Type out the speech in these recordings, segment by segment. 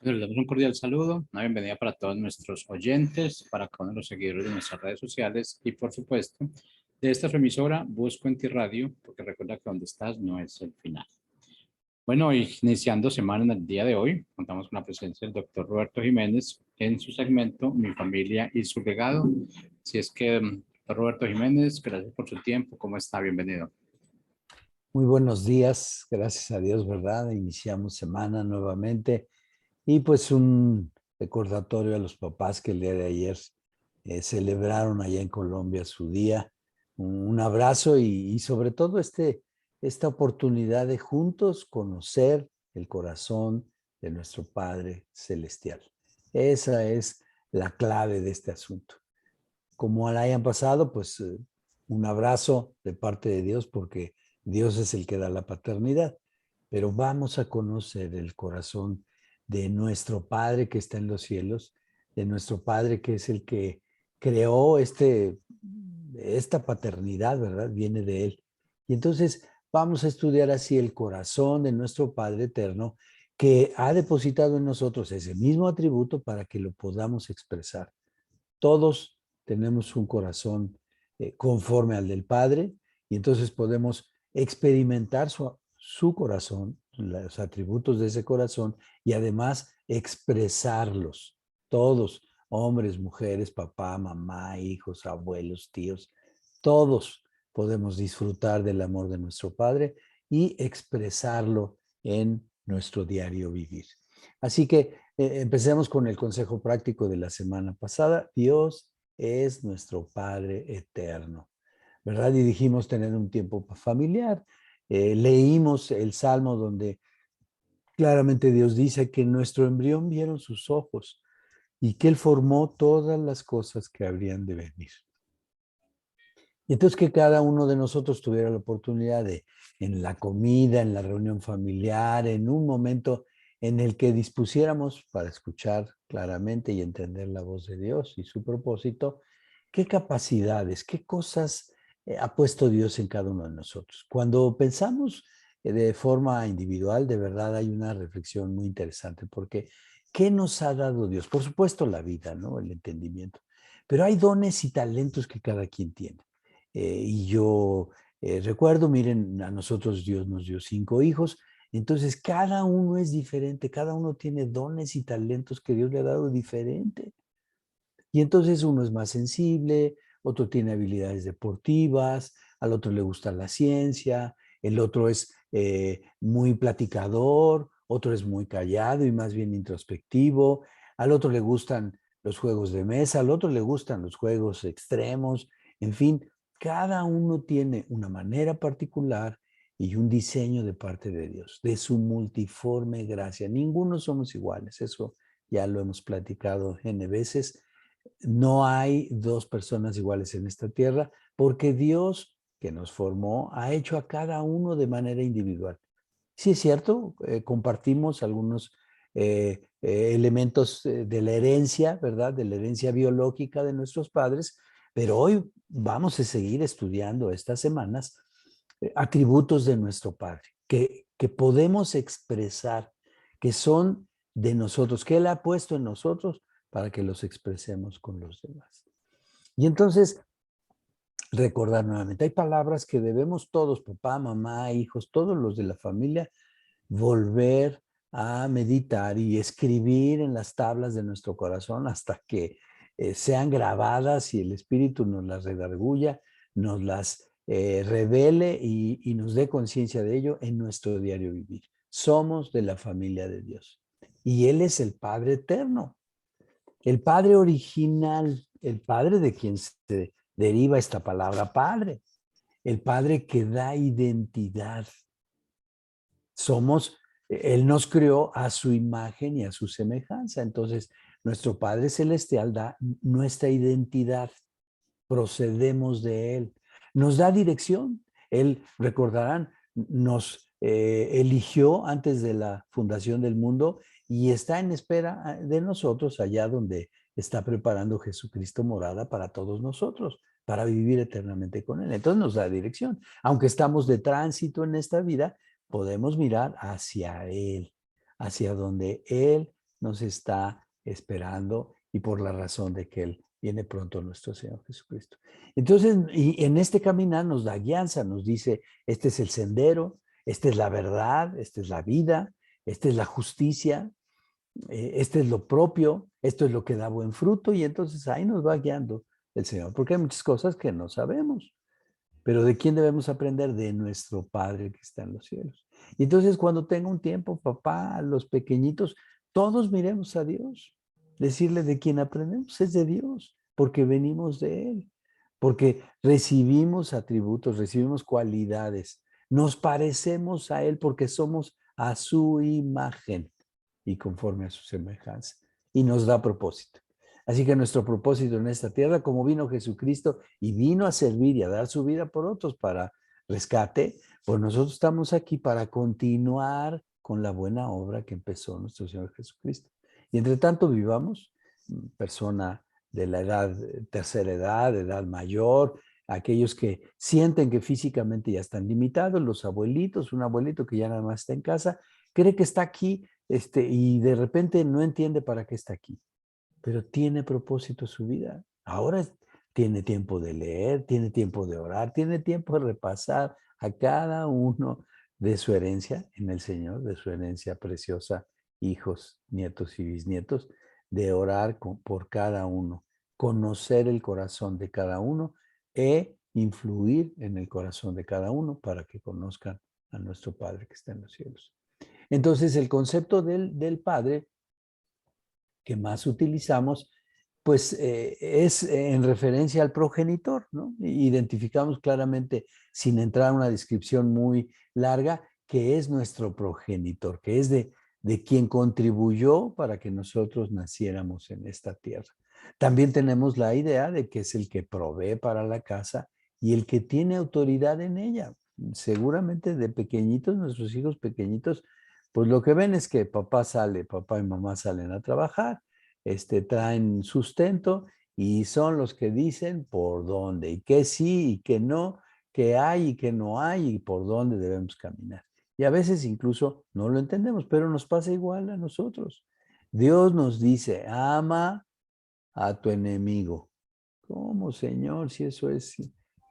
Les damos un cordial saludo, una bienvenida para todos nuestros oyentes, para cada uno de los seguidores de nuestras redes sociales y, por supuesto, de esta su emisora Busco en Ti Radio, porque recuerda que donde estás no es el final. Bueno, y iniciando semana en el día de hoy, contamos con la presencia del doctor Roberto Jiménez en su segmento Mi familia y su legado. Si es que, doctor Roberto Jiménez, gracias por su tiempo. ¿Cómo está? Bienvenido. Muy buenos días, gracias a Dios, ¿verdad? Iniciamos semana nuevamente y pues un recordatorio a los papás que el día de ayer celebraron allá en Colombia su día. Un abrazo y sobre todo esta oportunidad de juntos conocer el corazón de nuestro Padre Celestial. Esa es la clave de este asunto. Como la hayan pasado, pues un abrazo de parte de Dios porque Dios es el que da la paternidad, pero vamos a conocer el corazón de nuestro Padre que está en los cielos, de nuestro Padre que es el que creó esta paternidad, ¿verdad? Viene de Él. Y entonces vamos a estudiar así el corazón de nuestro Padre eterno que ha depositado en nosotros ese mismo atributo para que lo podamos expresar. Todos tenemos un corazón conforme al del Padre y entonces podemos experimentar su corazón, los atributos de ese corazón y además expresarlos. Todos, hombres, mujeres, papá, mamá, hijos, abuelos, tíos, todos podemos disfrutar del amor de nuestro Padre y expresarlo en nuestro diario vivir. Así que empecemos con el consejo práctico de la semana pasada. Dios es nuestro Padre eterno, ¿verdad? Y dijimos tener un tiempo familiar. Leímos el Salmo donde claramente Dios dice que nuestro embrión vieron sus ojos y que Él formó todas las cosas que habrían de venir. Y entonces que cada uno de nosotros tuviera la oportunidad de, en la comida, en la reunión familiar, en un momento en el que dispusiéramos para escuchar claramente y entender la voz de Dios y su propósito, qué capacidades, qué cosas ha puesto Dios en cada uno de nosotros. Cuando pensamos de forma individual, de verdad hay una reflexión muy interesante, porque ¿qué nos ha dado Dios? Por supuesto la vida, ¿no? El entendimiento, pero hay dones y talentos que cada quien tiene. Y yo recuerdo, miren, a nosotros Dios nos dio 5 hijos, entonces cada uno es diferente, cada uno tiene dones y talentos que Dios le ha dado diferente. Y entonces uno es más sensible, otro tiene habilidades deportivas, al otro le gusta la ciencia, el otro es muy platicador, otro es muy callado y más bien introspectivo, al otro le gustan los juegos de mesa, al otro le gustan los juegos extremos, en fin, cada uno tiene una manera particular y un diseño de parte de Dios, de su multiforme gracia. Ninguno somos iguales, eso ya lo hemos platicado N veces. No hay dos personas iguales en esta tierra porque Dios que nos formó ha hecho a cada uno de manera individual. Sí es cierto, compartimos algunos elementos de la herencia, ¿verdad? De la herencia biológica de nuestros padres, pero hoy vamos a seguir estudiando estas semanas atributos de nuestro Padre que podemos expresar, que son de nosotros, que Él ha puesto en nosotros para que los expresemos con los demás. Y entonces, recordar nuevamente, hay palabras que debemos todos, papá, mamá, hijos, todos los de la familia, volver a meditar y escribir en las tablas de nuestro corazón hasta que sean grabadas y el Espíritu nos las redarguya, nos las revele y nos dé conciencia de ello en nuestro diario vivir. Somos de la familia de Dios y Él es el Padre eterno. El Padre original, el Padre de quien se deriva esta palabra Padre, el Padre que da identidad. Él nos creó a su imagen y a su semejanza. Entonces, nuestro Padre Celestial da nuestra identidad, procedemos de Él, nos da dirección. Él, recordarán, nos eligió antes de la fundación del mundo y está en espera de nosotros allá donde está preparando Jesucristo morada para todos nosotros, para vivir eternamente con Él. Entonces nos da dirección. Aunque estamos de tránsito en esta vida, podemos mirar hacia Él, hacia donde Él nos está esperando y por la razón de que Él viene pronto nuestro Señor Jesucristo. Entonces, y en este caminar nos da guianza, nos dice, este es el sendero, esta es la verdad, esta es la vida, esta es la justicia, este es lo propio, esto es lo que da buen fruto, y entonces ahí nos va guiando el Señor, porque hay muchas cosas que no sabemos. Pero ¿de quién debemos aprender? De nuestro Padre que está en los cielos. Y entonces cuando tenga un tiempo, papá, los pequeñitos, todos miremos a Dios. Decirle de quién aprendemos es de Dios, porque venimos de Él, porque recibimos atributos, recibimos cualidades, nos parecemos a Él porque somos a su imagen y conforme a su semejanza. Y nos da propósito. Así que nuestro propósito en esta tierra, como vino Jesucristo y vino a servir y a dar su vida por otros para rescate, pues nosotros estamos aquí para continuar con la buena obra que empezó nuestro Señor Jesucristo. Y entre tanto vivamos, persona de la edad, tercera edad, edad mayor, aquellos que sienten que físicamente ya están limitados, los abuelitos, un abuelito que ya nada más está en casa, cree que está aquí y de repente no entiende para qué está aquí, pero tiene propósito su vida. Ahora tiene tiempo de leer, tiene tiempo de orar, tiene tiempo de repasar a cada uno de su herencia en el Señor, de su herencia preciosa, hijos, nietos y bisnietos, de orar por cada uno, conocer el corazón de cada uno e influir en el corazón de cada uno para que conozcan a nuestro Padre que está en los cielos. Entonces, el concepto del Padre que más utilizamos, pues es en referencia al progenitor, ¿no? Identificamos claramente, sin entrar a una descripción muy larga, que es nuestro progenitor, que es de quien contribuyó para que nosotros naciéramos en esta tierra. También tenemos la idea de que es el que provee para la casa y el que tiene autoridad en ella. Seguramente de pequeñitos, nuestros hijos pequeñitos, pues lo que ven es que papá y mamá salen a trabajar, traen sustento y son los que dicen por dónde, y qué sí y qué no, qué hay y qué no hay y por dónde debemos caminar. Y a veces incluso no lo entendemos, pero nos pasa igual a nosotros. Dios nos dice, ama a tu enemigo. ¿Cómo, Señor? Si eso es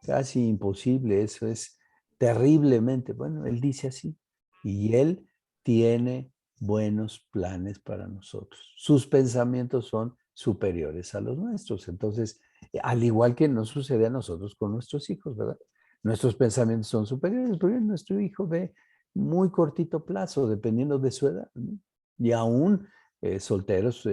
casi imposible, eso es terriblemente. Bueno, Él dice así. Y Él tiene buenos planes para nosotros. Sus pensamientos son superiores a los nuestros. Entonces, al igual que nos sucede a nosotros con nuestros hijos, ¿verdad? Nuestros pensamientos son superiores porque nuestro hijo ve muy cortito plazo, dependiendo de su edad, ¿no? Y aún solteros,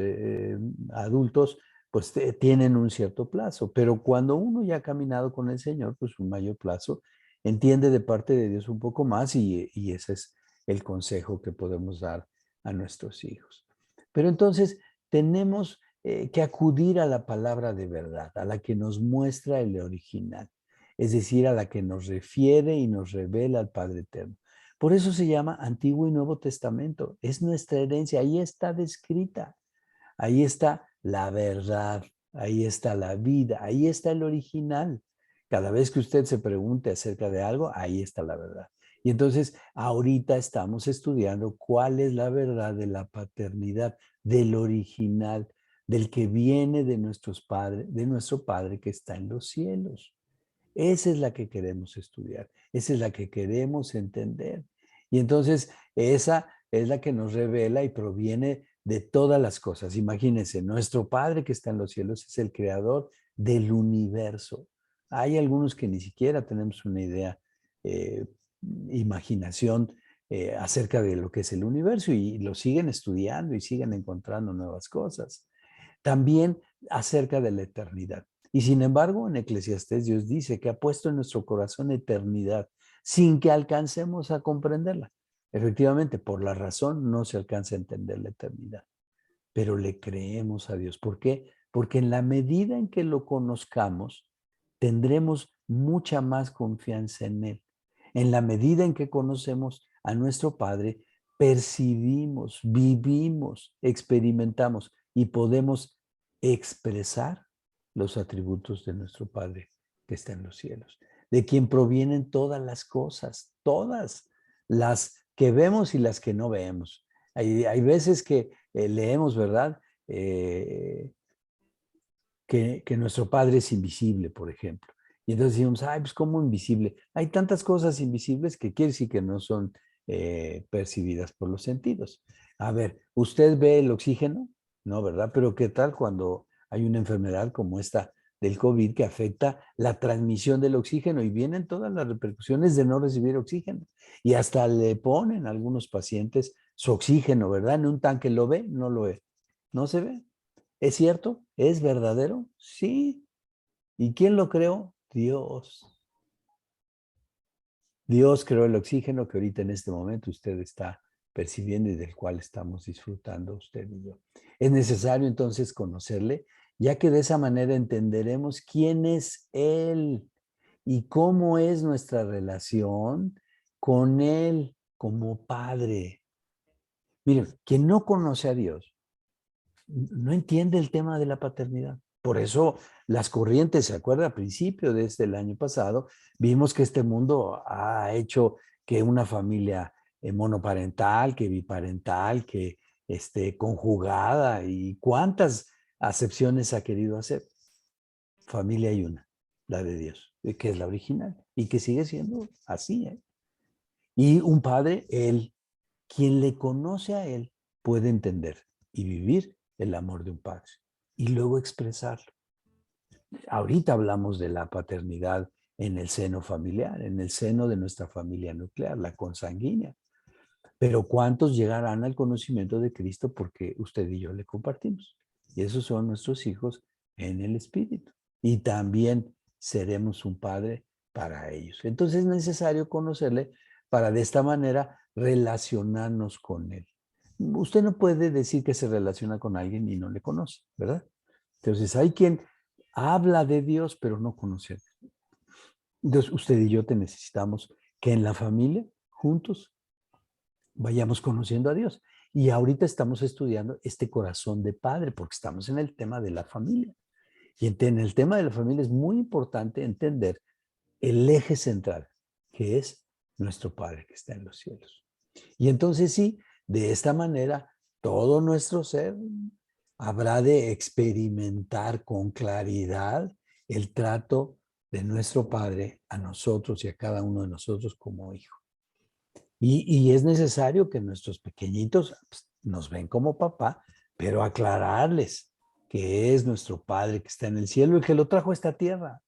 adultos, pues tienen un cierto plazo, pero cuando uno ya ha caminado con el Señor, pues un mayor plazo, entiende de parte de Dios un poco más y ese es el consejo que podemos dar a nuestros hijos. Pero entonces tenemos que acudir a la palabra de verdad, a la que nos muestra el original, es decir, a la que nos refiere y nos revela al Padre Eterno. Por eso se llama Antiguo y Nuevo Testamento, es nuestra herencia, ahí está descrita. Ahí está la verdad, ahí está la vida, ahí está el original. Cada vez que usted se pregunte acerca de algo, ahí está la verdad. Y entonces, ahorita estamos estudiando cuál es la verdad de la paternidad, del original, del que viene de nuestros padres, de nuestro Padre que está en los cielos. Esa es la que queremos estudiar, esa es la que queremos entender. Y entonces esa es la que nos revela y proviene de todas las cosas. Imagínense, nuestro Padre que está en los cielos es el creador del universo. Hay algunos que ni siquiera tenemos una idea, eh, imaginación acerca de lo que es el universo y lo siguen estudiando y siguen encontrando nuevas cosas. También acerca de la eternidad. Y sin embargo, en Eclesiastés Dios dice que ha puesto en nuestro corazón eternidad sin que alcancemos a comprenderla. Efectivamente, por la razón no se alcanza a entender la eternidad, pero le creemos a Dios. ¿Por qué? Porque en la medida en que lo conozcamos, tendremos mucha más confianza en Él. En la medida en que conocemos a nuestro Padre, percibimos, vivimos, experimentamos y podemos expresar los atributos de nuestro Padre que está en los cielos, de quien provienen todas las cosas, todas las que vemos y las que no vemos. Hay veces que leemos, ¿verdad? Que nuestro Padre es invisible, por ejemplo. Y entonces decimos, ay, pues ¿cómo invisible? Hay tantas cosas invisibles que quiere decir que no son percibidas por los sentidos. A ver, ¿usted ve el oxígeno? No, ¿verdad? Pero ¿qué tal cuando hay una enfermedad como esta del COVID que afecta la transmisión del oxígeno y vienen todas las repercusiones de no recibir oxígeno? Y hasta le ponen a algunos pacientes su oxígeno, ¿verdad? En un tanque, ¿lo ve? No lo ve. No se ve. ¿Es cierto? ¿Es verdadero? Sí. ¿Y quién lo creó? Dios. Dios creó el oxígeno que ahorita en este momento usted está percibiendo y del cual estamos disfrutando usted y yo. Es necesario entonces conocerle, ya que de esa manera entenderemos quién es Él y cómo es nuestra relación con Él como Padre. Miren, quien no conoce a Dios no entiende el tema de la paternidad. Por eso las corrientes, ¿se acuerda? A principio de el año pasado, vimos que este mundo ha hecho que una familia monoparental, que biparental, que conjugada y cuántas acepciones ha querido hacer. Familia hay una, la de Dios, que es la original y que sigue siendo así. Y un padre, él, quien le conoce a él, puede entender y vivir el amor de un padre y luego expresarlo. Ahorita hablamos de la paternidad en el seno familiar, en el seno de nuestra familia nuclear, la consanguínea. Pero ¿cuántos llegarán al conocimiento de Cristo porque usted y yo le compartimos? Y esos son nuestros hijos en el Espíritu. Y también seremos un padre para ellos. Entonces es necesario conocerle para de esta manera relacionarnos con él. Usted no puede decir que se relaciona con alguien y no le conoce, ¿verdad? Entonces hay quien habla de Dios pero no conoce a Dios. Entonces usted y yo te necesitamos que en la familia, juntos, vayamos conociendo a Dios. Y ahorita estamos estudiando este corazón de padre porque estamos en el tema de la familia. Y en el tema de la familia es muy importante entender el eje central, que es nuestro Padre que está en los cielos. Y entonces sí, de esta manera, todo nuestro ser habrá de experimentar con claridad el trato de nuestro Padre a nosotros y a cada uno de nosotros como hijo. Y es necesario que nuestros pequeñitos pues, nos ven como papá, pero aclararles que es nuestro Padre que está en el cielo y que lo trajo a esta tierra.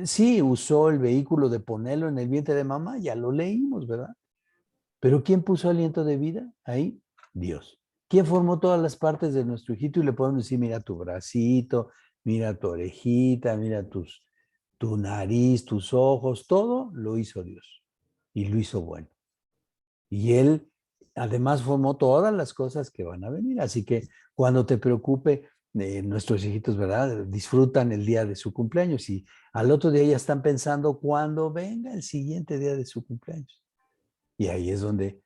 Sí, usó el vehículo de ponerlo en el vientre de mamá, ya lo leímos, ¿verdad? Pero ¿quién puso aliento de vida ahí? Dios. ¿Quién formó todas las partes de nuestro hijito? Y le podemos decir, mira tu bracito, mira tu orejita, mira tu nariz, tus ojos, todo lo hizo Dios. Y lo hizo bueno. Y Él además formó todas las cosas que van a venir. Así que cuando te preocupe, nuestros hijitos, ¿verdad? Disfrutan el día de su cumpleaños y al otro día ya están pensando cuándo venga el siguiente día de su cumpleaños. Y ahí es donde,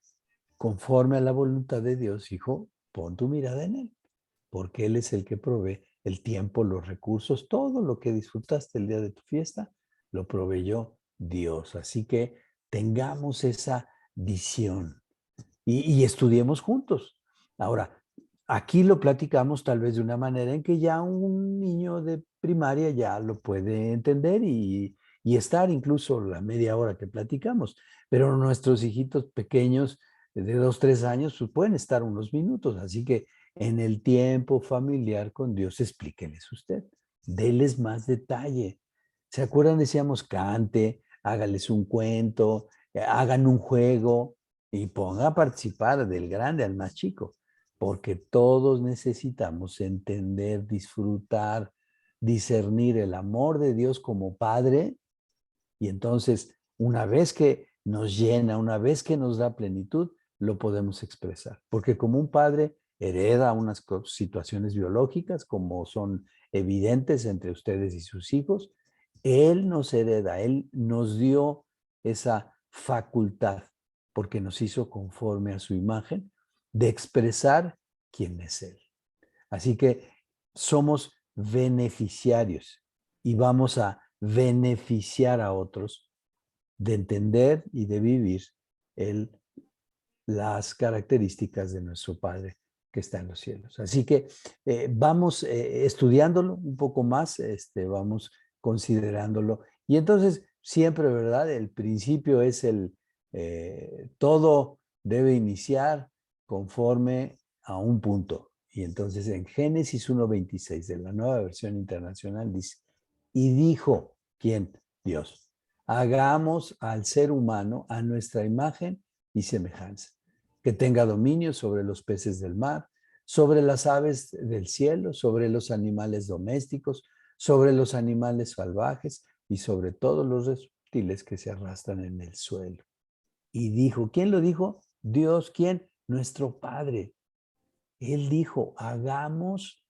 conforme a la voluntad de Dios, hijo, pon tu mirada en Él, porque Él es el que provee el tiempo, los recursos, todo lo que disfrutaste el día de tu fiesta, lo proveyó Dios. Así que tengamos esa visión y estudiemos juntos. Ahora, aquí lo platicamos tal vez de una manera en que ya un niño de primaria ya lo puede entender y estar incluso la media hora que platicamos, pero nuestros hijitos pequeños de 2, 3 años pues pueden estar unos minutos, así que en el tiempo familiar con Dios explíqueles usted, déles más detalle. ¿Se acuerdan? Decíamos cante, hágales un cuento, hagan un juego, y ponga a participar del grande al más chico, porque todos necesitamos entender, disfrutar, discernir el amor de Dios como Padre, y entonces una vez que nos llena, una vez que nos da plenitud, lo podemos expresar, porque como un padre hereda unas situaciones biológicas como son evidentes entre ustedes y sus hijos, Él nos hereda, Él nos dio esa facultad porque nos hizo conforme a su imagen, de expresar quién es Él. Así que somos beneficiarios y vamos a beneficiar a otros de entender y de vivir las características de nuestro Padre que está en los cielos. Así que vamos estudiándolo un poco más, vamos considerándolo. Y entonces, siempre, ¿verdad? El principio es todo debe iniciar conforme a un punto. Y entonces en Génesis 1:26 de la Nueva Versión Internacional dice, y dijo, ¿quién? Dios. Hagamos al ser humano a nuestra imagen y semejanza, que tenga dominio sobre los peces del mar, sobre las aves del cielo, sobre los animales domésticos, sobre los animales salvajes y sobre todos los reptiles que se arrastran en el suelo. Y dijo, ¿quién lo dijo? Dios, ¿quién? Nuestro Padre. Él dijo, hagamos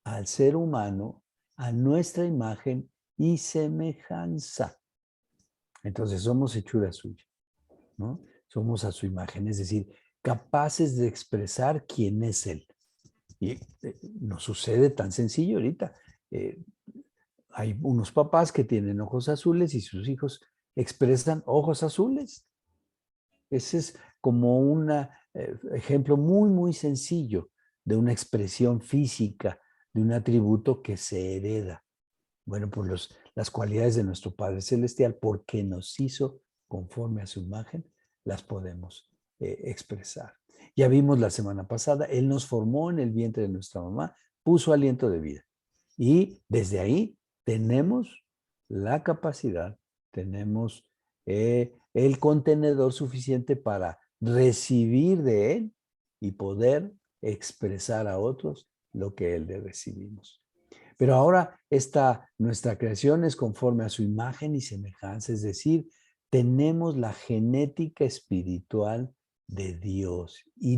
al ser humano a nuestra imagen y semejanza. Entonces somos hechura suya, ¿no? Somos a su imagen, es decir, capaces de expresar quién es Él. Y nos sucede tan sencillo ahorita. Hay unos papás que tienen ojos azules y sus hijos expresan ojos azules. Ese es como un ejemplo muy, muy sencillo de una expresión física, de un atributo que se hereda. Bueno, pues las cualidades de nuestro Padre Celestial, porque nos hizo conforme a su imagen, las podemos expresar. Ya vimos la semana pasada, Él nos formó en el vientre de nuestra mamá, puso aliento de vida. Y desde ahí tenemos la capacidad, tenemos el contenedor suficiente para recibir de Él y poder expresar a otros lo que Él le recibimos. Pero ahora nuestra creación es conforme a su imagen y semejanza, es decir, tenemos la genética espiritual de Dios y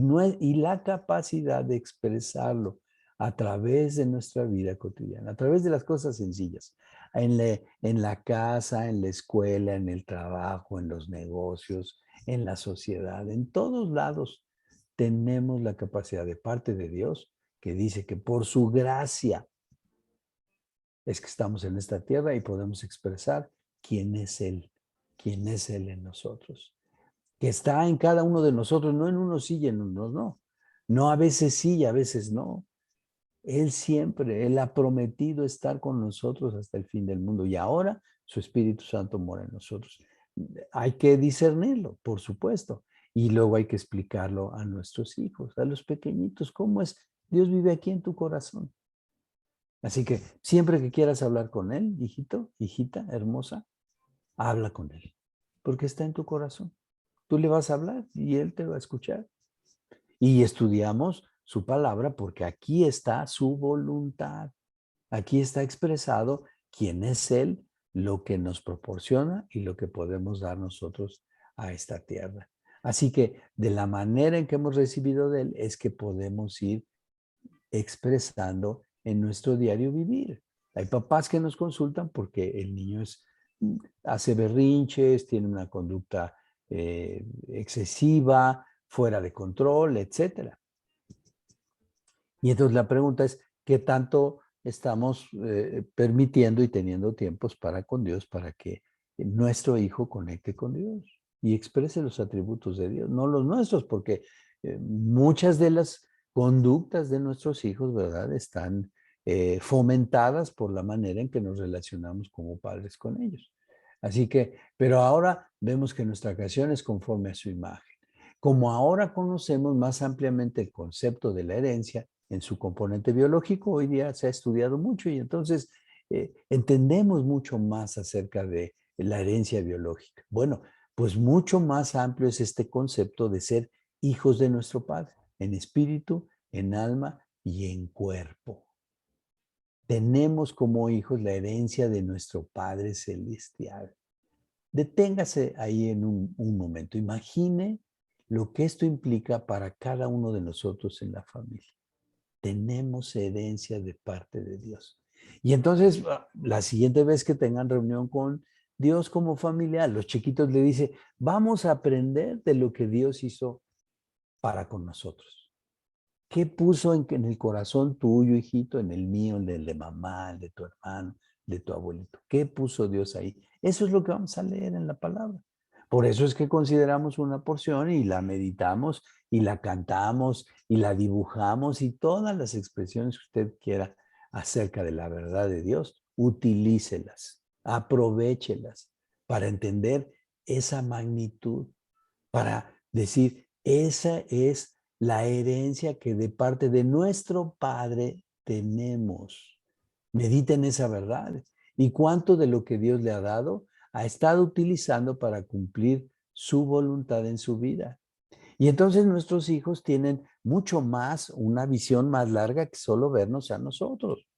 la capacidad de expresarlo a través de nuestra vida cotidiana, a través de las cosas sencillas, en la casa, en la escuela, en el trabajo, en los negocios, en la sociedad, en todos lados tenemos la capacidad de parte de Dios que dice que por su gracia es que estamos en esta tierra y podemos expresar quién es Él en nosotros, que está en cada uno de nosotros, no en unos sí y en unos no, no a veces sí y a veces no. Él siempre, Él ha prometido estar con nosotros hasta el fin del mundo y ahora su Espíritu Santo mora en nosotros. Hay que discernirlo, por supuesto, y luego hay que explicarlo a nuestros hijos, a los pequeñitos, cómo es. Dios vive aquí en tu corazón. Así que siempre que quieras hablar con Él, hijito, hijita hermosa, habla con Él, porque está en tu corazón. Tú le vas a hablar y Él te va a escuchar. Y estudiamos su palabra porque aquí está su voluntad. Aquí está expresado quién es Él, lo que nos proporciona y lo que podemos dar nosotros a esta tierra. Así que de la manera en que hemos recibido de Él es que podemos ir expresando en nuestro diario vivir. Hay papás que nos consultan porque el niño hace berrinches, tiene una conducta excesiva, fuera de control, etcétera. Y entonces la pregunta es, ¿qué tanto estamos permitiendo y teniendo tiempos para con Dios para que nuestro hijo conecte con Dios y exprese los atributos de Dios, no los nuestros, porque muchas de las conductas de nuestros hijos, ¿verdad?, están fomentadas por la manera en que nos relacionamos como padres con ellos. Así que, pero ahora vemos que nuestra creación es conforme a su imagen. Como ahora conocemos más ampliamente el concepto de la herencia en su componente biológico, hoy día se ha estudiado mucho y entonces entendemos mucho más acerca de la herencia biológica. Bueno, pues mucho más amplio es este concepto de ser hijos de nuestro Padre, en espíritu, en alma y en cuerpo. Tenemos como hijos la herencia de nuestro Padre Celestial. Deténgase ahí en un momento. Imagine lo que esto implica para cada uno de nosotros en la familia. Tenemos herencia de parte de Dios. Y entonces, la siguiente vez que tengan reunión con Dios como familia, los chiquitos le dicen, vamos a aprender de lo que Dios hizo para con nosotros. ¿Qué puso en el corazón tuyo, hijito, en el mío, en el de mamá, el de tu hermano, de tu abuelito? ¿Qué puso Dios ahí? Eso es lo que vamos a leer en la palabra. Por eso es que consideramos una porción y la meditamos y la cantamos y la dibujamos y todas las expresiones que usted quiera acerca de la verdad de Dios, utilícelas, aprovéchelas para entender esa magnitud, para decir, esa es la herencia que de parte de nuestro Padre tenemos. Mediten esa verdad. ¿Y cuánto de lo que Dios le ha dado ha estado utilizando para cumplir su voluntad en su vida? Y entonces nuestros hijos tienen mucho más, una visión más larga que solo vernos a nosotros.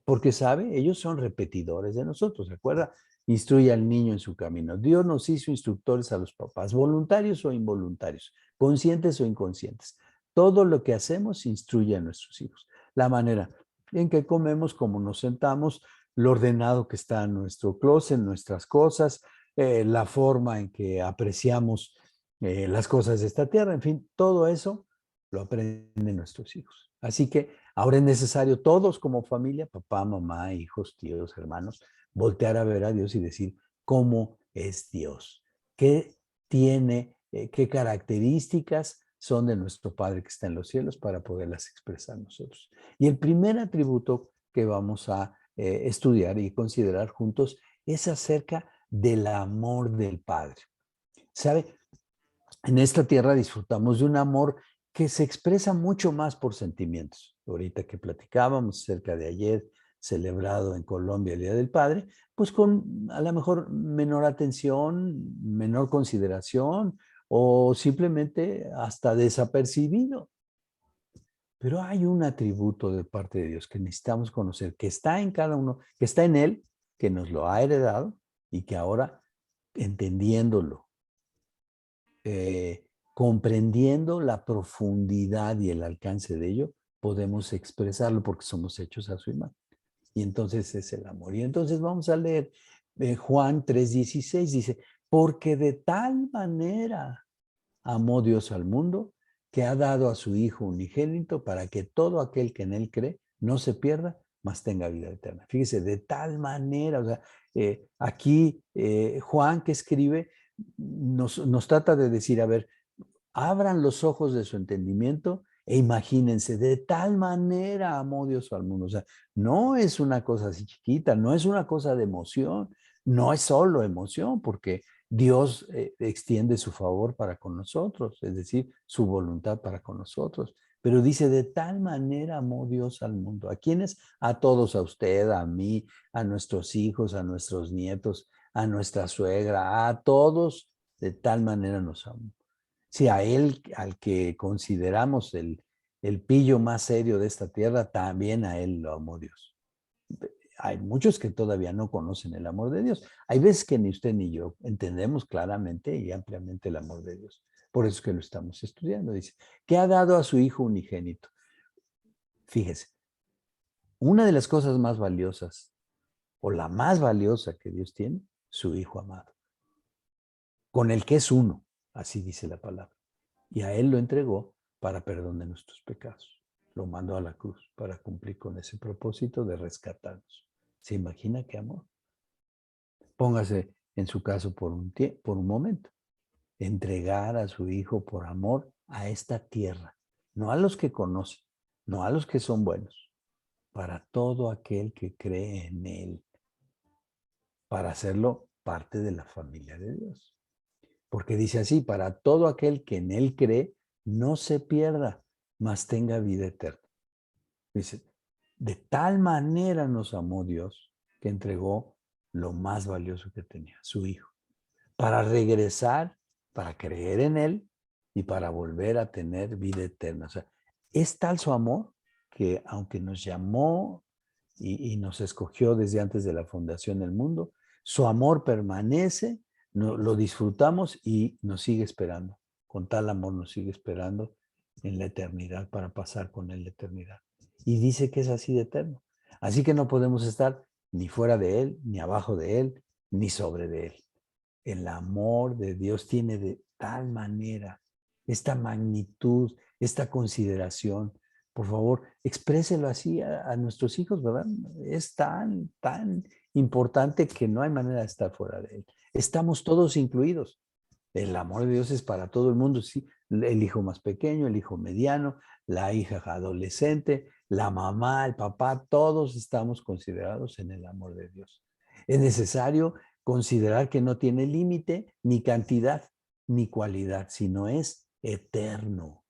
Porque, ¿sabe? Ellos son repetidores de nosotros, ¿se acuerda? Instruye al niño en su camino. Dios nos hizo instructores a los papás, voluntarios o involuntarios, conscientes o inconscientes. Todo lo que hacemos instruye a nuestros hijos. La manera en que comemos, cómo nos sentamos, lo ordenado que está nuestro closet, nuestras cosas, la forma en que apreciamos las cosas de esta tierra, en fin, todo eso lo aprenden nuestros hijos. Así que ahora es necesario todos como familia, papá, mamá, hijos, tíos, hermanos, voltear a ver a Dios y decir cómo es Dios, qué tiene, qué características son de nuestro Padre que está en los cielos para poderlas expresar nosotros. Y el primer atributo que vamos a estudiar y considerar juntos es acerca del amor del Padre. ¿Sabe? En esta tierra disfrutamos de un amor que se expresa mucho más por sentimientos. Ahorita que platicábamos cerca de ayer, celebrado en Colombia el Día del Padre, pues con a lo mejor menor atención, menor consideración o simplemente hasta desapercibido. Pero hay un atributo de parte de Dios que necesitamos conocer, que está en cada uno, que está en Él, que nos lo ha heredado y que ahora, entendiéndolo, comprendiendo la profundidad y el alcance de ello, podemos expresarlo porque somos hechos a su imagen. Y entonces es el amor. Y entonces vamos a leer Juan 3:16, dice, porque de tal manera amó Dios al mundo que ha dado a su Hijo unigénito para que todo aquel que en él cree no se pierda, mas tenga vida eterna. Fíjese, de tal manera, o sea, aquí Juan que escribe nos trata de decir, a ver, abran los ojos de su entendimiento e imagínense, de tal manera amó Dios al mundo. O sea, no es una cosa así chiquita, no es una cosa de emoción, no es solo emoción, porque Dios extiende su favor para con nosotros, es decir, su voluntad para con nosotros. Pero dice, de tal manera amó Dios al mundo. ¿A quiénes? A todos, a usted, a mí, a nuestros hijos, a nuestros nietos, a nuestra suegra, a todos, de tal manera nos amó. Si a él, al que consideramos el pillo más serio de esta tierra, también a él lo amó Dios. Hay muchos que todavía no conocen el amor de Dios. Hay veces que ni usted ni yo entendemos claramente y ampliamente el amor de Dios. Por eso es que lo estamos estudiando. Dice, que ha dado a su Hijo unigénito. Fíjese, una de las cosas más valiosas, o la más valiosa que Dios tiene, su Hijo amado, con el que es uno, así dice la palabra. Y a Él lo entregó para perdón de nuestros pecados. Lo mandó a la cruz para cumplir con ese propósito de rescatarnos. ¿Se imagina qué amor? Póngase en su caso por un momento. Entregar a su hijo por amor a esta tierra. No a los que conocen, no a los que son buenos. Para todo aquel que cree en Él. Para hacerlo parte de la familia de Dios. Porque dice así, para todo aquel que en Él cree, no se pierda, mas tenga vida eterna. Dice, de tal manera nos amó Dios que entregó lo más valioso que tenía, su Hijo, para regresar, para creer en Él y para volver a tener vida eterna. O sea, es tal su amor que aunque nos llamó y nos escogió desde antes de la fundación del mundo, su amor permanece, lo disfrutamos y nos sigue esperando. Con tal amor nos sigue esperando en la eternidad para pasar con Él la eternidad. Y dice que es así de eterno. Así que no podemos estar ni fuera de Él, ni abajo de Él, ni sobre de Él. El amor de Dios tiene de tal manera esta magnitud, esta consideración. Por favor, expréselo así a nuestros hijos, ¿verdad? Es tan importante que no hay manera de estar fuera de Él. Estamos todos incluidos. El amor de Dios es para todo el mundo, sí. El hijo más pequeño, el hijo mediano, la hija adolescente, la mamá, el papá, todos estamos considerados en el amor de Dios. Es necesario considerar que no tiene límite, ni cantidad, ni cualidad, sino es eterno.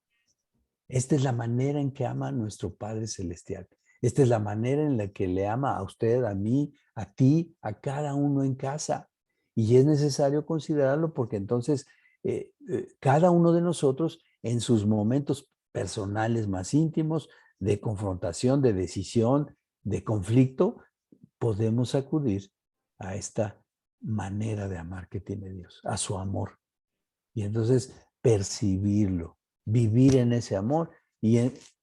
Esta es la manera en que ama a nuestro Padre Celestial. Esta es la manera en la que le ama a usted, a mí, a ti, a cada uno en casa. Y es necesario considerarlo porque entonces cada uno de nosotros en sus momentos personales más íntimos, de confrontación, de decisión, de conflicto, podemos acudir a esta manera de amar que tiene Dios, a su amor. Y entonces percibirlo, vivir en ese amor y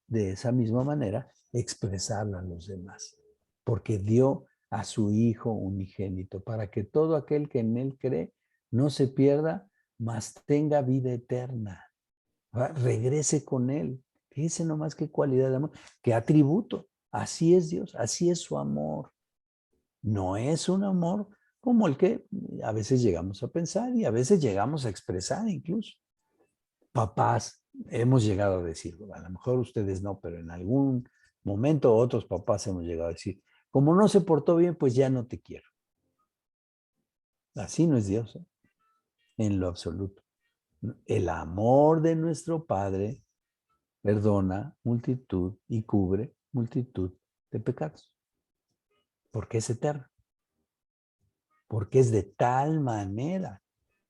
de esa misma manera expresarlo a los demás. Porque dio a su Hijo unigénito para que todo aquel que en Él cree no se pierda, mas tenga vida eterna. Regrese con Él. Fíjense nomás qué cualidad de amor, qué atributo. Así es Dios, así es su amor. No es un amor como el que a veces llegamos a pensar y a veces llegamos a expresar incluso. Papás, hemos llegado a decir, a lo mejor ustedes no, pero en algún momento otros papás hemos llegado a decir, como no se portó bien, pues ya no te quiero. Así no es Dios, ¿eh? En lo absoluto. El amor de nuestro Padre perdona multitud y cubre multitud de pecados, porque es eterno, porque es de tal manera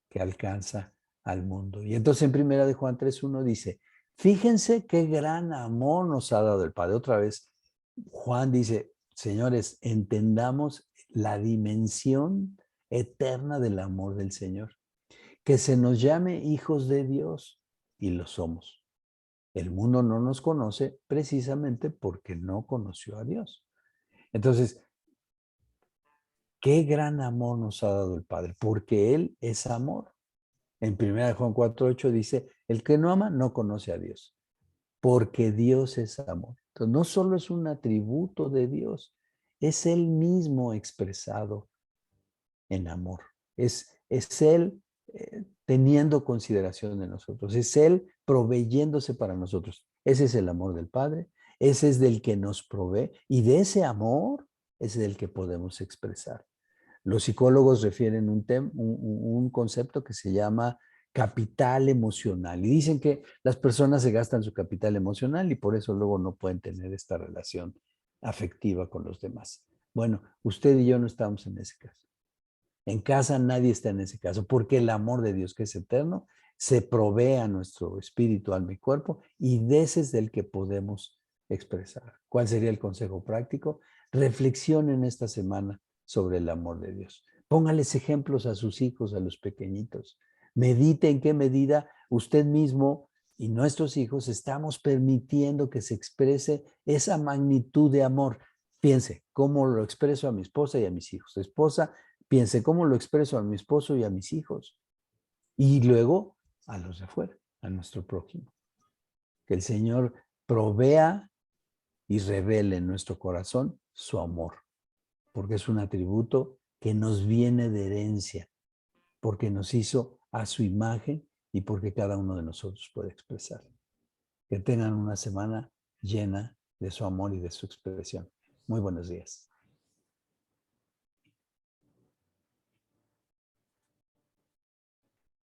que alcanza al mundo. Y entonces en primera de Juan 3:1 dice, fíjense qué gran amor nos ha dado el Padre. Otra vez, Juan dice, señores, entendamos la dimensión eterna del amor del Señor. Que se nos llame hijos de Dios y lo somos. El mundo no nos conoce precisamente porque no conoció a Dios. Entonces, qué gran amor nos ha dado el Padre, porque Él es amor. En 1 Juan 4:8 dice, el que no ama no conoce a Dios, porque Dios es amor. Entonces, no solo es un atributo de Dios, es Él mismo expresado en amor. Es Él teniendo consideración de nosotros, es Él proveyéndose para nosotros. Ese es el amor del Padre, ese es del que nos provee y de ese amor es del que podemos expresar. Los psicólogos refieren un concepto que se llama capital emocional y dicen que las personas se gastan su capital emocional y por eso luego no pueden tener esta relación afectiva con los demás. Bueno, usted y yo no estamos en ese caso. En casa nadie está en ese caso porque el amor de Dios, que es eterno, se provee a nuestro espíritu, alma y cuerpo y de ese es del que podemos expresar. ¿Cuál sería el consejo práctico? Reflexionen esta semana sobre el amor de Dios. Póngales ejemplos a sus hijos, a los pequeñitos. Medite en qué medida usted mismo y nuestros hijos estamos permitiendo que se exprese esa magnitud de amor. Piense, ¿cómo lo expreso a mi esposa y a mis hijos? Esposa, piense, ¿cómo lo expreso a mi esposo y a mis hijos? Y luego a los de afuera, a nuestro prójimo. Que el Señor provea y revele en nuestro corazón su amor, porque es un atributo que nos viene de herencia, porque nos hizo a su imagen y porque cada uno de nosotros puede expresar. Que tengan una semana llena de su amor y de su expresión. Muy buenos días.